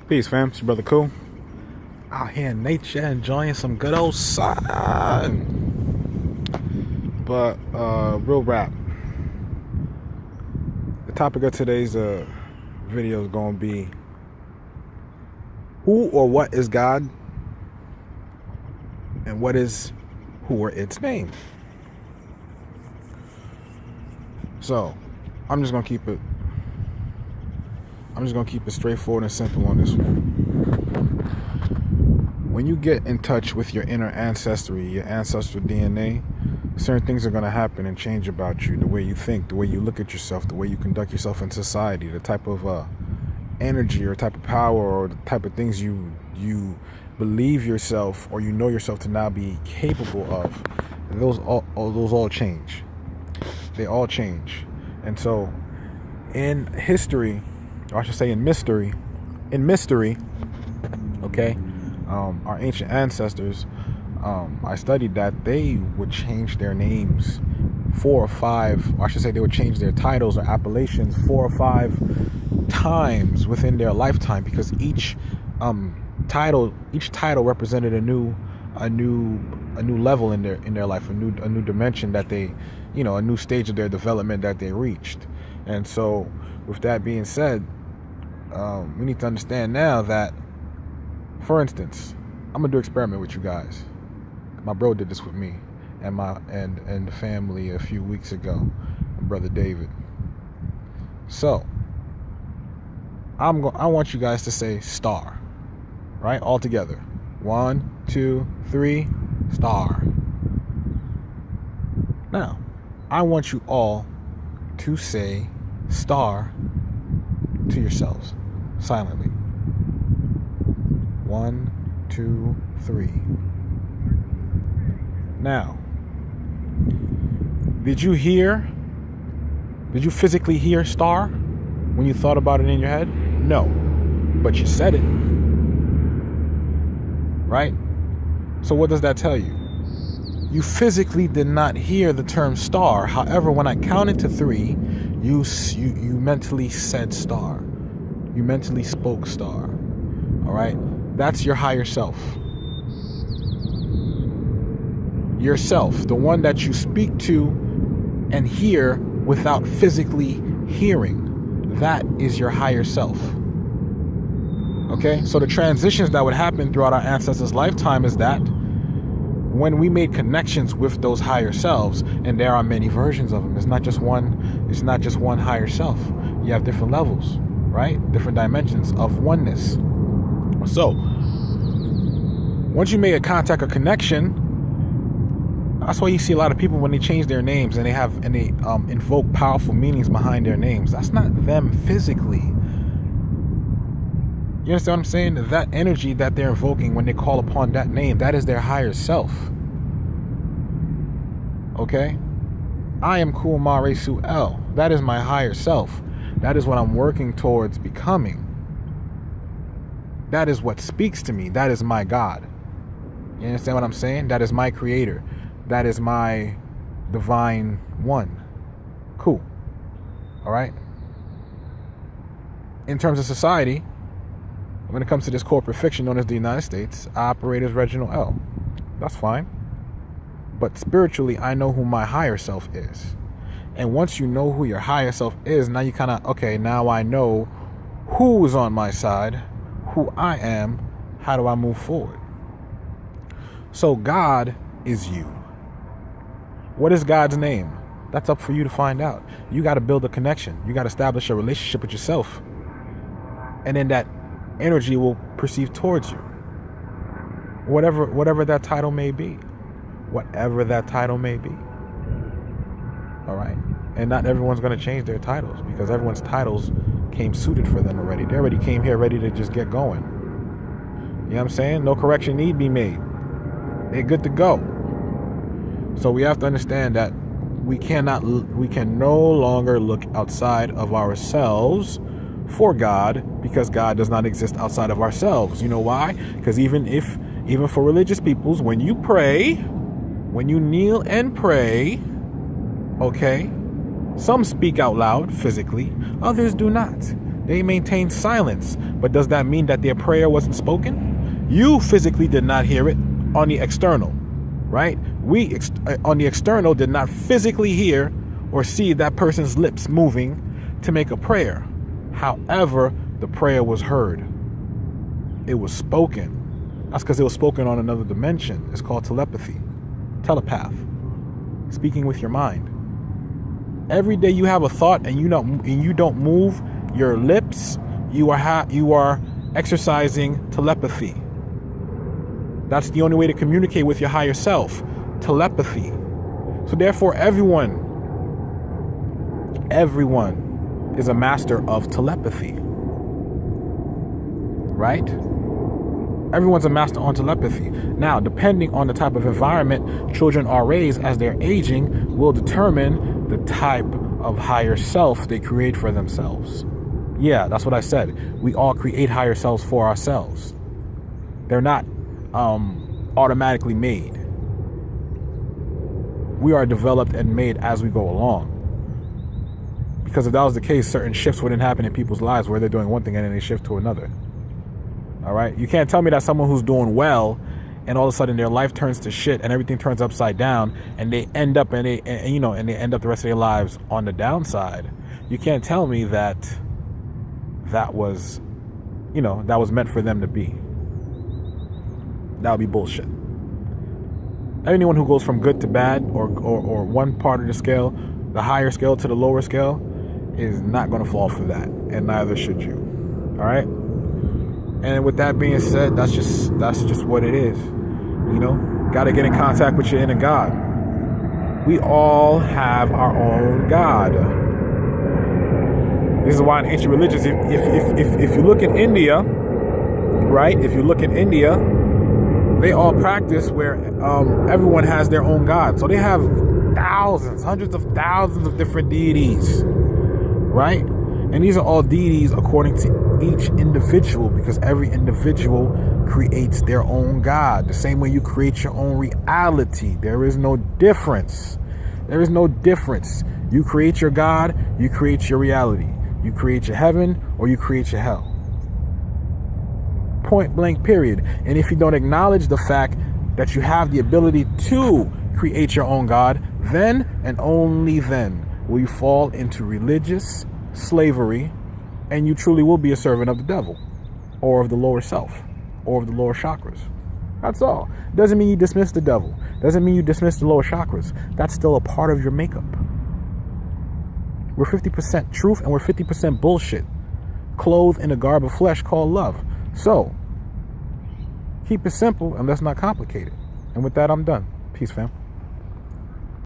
Peace, fam. It's your brother Cool. Out here in nature, enjoying some good old sun. But real rap. The topic of today's video is going to be who or what is God, and what is who or its name. So, I'm just gonna keep it straightforward and simple on this one. When you get in touch with your inner ancestry, your ancestral DNA, certain things are going to happen and change about you. The way you think, the way you look at yourself, the way you conduct yourself in society, the type of energy or type of power or the type of things you believe yourself or you know yourself to now be capable of. Those all change. They all change. And so in history, or I should say in mystery, okay, our ancient ancestors, I studied that they would change their names 4 or 5, or I should say they would change their titles or appellations 4 or 5 times within their lifetime, because each title represented a new level in their life, a new dimension that they, a new stage of their development that they reached. And so with that being said, we need to understand now that, for instance, I'm gonna do an experiment with you guys. My bro did this with me and the family a few weeks ago, my brother David. So I want you guys to say star, right? All together. 1, 2, 3, star. Now, I want you all to say star to yourselves silently. 1, 2, 3. Now, did you physically hear star when you thought about it in your head? No, but you said it, right? So what does that tell you? You physically did not hear the term star. However, when I counted to 3, you mentally said star. You mentally spoke star. All right? That's your higher self. Yourself, the one that you speak to and hear without physically hearing. That is your higher self. Okay? So the transitions that would happen throughout our ancestors' lifetime is that when we made connections with those higher selves, and there are many versions of them. It's not just one higher self. You have different levels, right? Different dimensions of oneness. So, once you make a contact or connection, that's why you see a lot of people when they change their names and they invoke powerful meanings behind their names. That's not them physically. You understand what I'm saying? That energy that they're invoking when they call upon that name, that is their higher self. Okay? I am Kul Mare Su El. That is my higher self. That is what I'm working towards becoming. That is what speaks to me. That is my God. You understand what I'm saying? That is my creator. That is my divine one. Cool. All right? In terms of society, when it comes to this corporate fiction known as the United States, I operate as Reginald L. That's fine. But spiritually, I know who my higher self is. And once you know who your higher self is, now you kind of, okay, now I know who is on my side, who I am, how do I move forward? So God is you. What is God's name? That's up for you to find out. You got to build a connection. You got to establish a relationship with yourself. And then that energy will perceive towards you. Whatever that title may be. Whatever that title may be. All right? And not everyone's going to change their titles, because everyone's titles came suited for them already. They already came here ready to just get going. You know what I'm saying? No correction need be made. They're good to go. So we have to understand that we can no longer look outside of ourselves for God, because God does not exist outside of ourselves. You know why? Because even for religious peoples, when you pray, when you kneel and pray, okay, some speak out loud physically, others do not. They maintained silence. But does that mean that their prayer wasn't spoken? You physically did not hear it on the external, right? We on the external did not physically hear or see that person's lips moving to make a prayer. However, the prayer was heard. It was spoken. That's because it was spoken on another dimension. It's called telepathy, telepath, speaking with your mind. Every day you have a thought and you don't move your lips, you are exercising telepathy. That's the only way to communicate with your higher self, telepathy. So therefore, everyone is a master of telepathy, right? Everyone's a master on telepathy. Now, depending on the type of environment children are raised as they're aging will determine the type of higher self they create for themselves. Yeah, that's what I said. We all create higher selves for ourselves. They're not automatically made. We are developed and made as we go along. Because if that was the case, certain shifts wouldn't happen in people's lives where they're doing one thing and then they shift to another. All right? You can't tell me that someone who's doing well and all of a sudden their life turns to shit and everything turns upside down and they end up and they end up the rest of their lives on the downside. You can't tell me that was meant for them to be. That would be bullshit. Anyone who goes from good to bad or one part of the scale, the higher scale to the lower scale, is not going to fall for that, and neither should you. All right? And with that being said, that's just what it is. Got to get in contact with your inner God. We all have our own God. This is why in ancient religions, if you look at India, right? If you look at India, they all practice where everyone has their own God. So they have thousands, hundreds of thousands of different deities, right? And these are all deities according to each individual, because every individual creates their own God. The same way you create your own reality. There is no difference. There is no difference. You create your God, you create your reality. You create your heaven or you create your hell. Point blank, period. And if you don't acknowledge the fact that you have the ability to create your own God, then and only then will you fall into religious slavery, and you truly will be a servant of the devil or of the lower self or of the lower chakras. That's all. Doesn't mean you dismiss the devil. Doesn't mean you dismiss the lower chakras. That's still a part of your makeup. We're 50% truth and we're 50% bullshit, clothed in a garb of flesh called love. So keep it simple and let's not complicate it. And with that, I'm done. Peace, fam.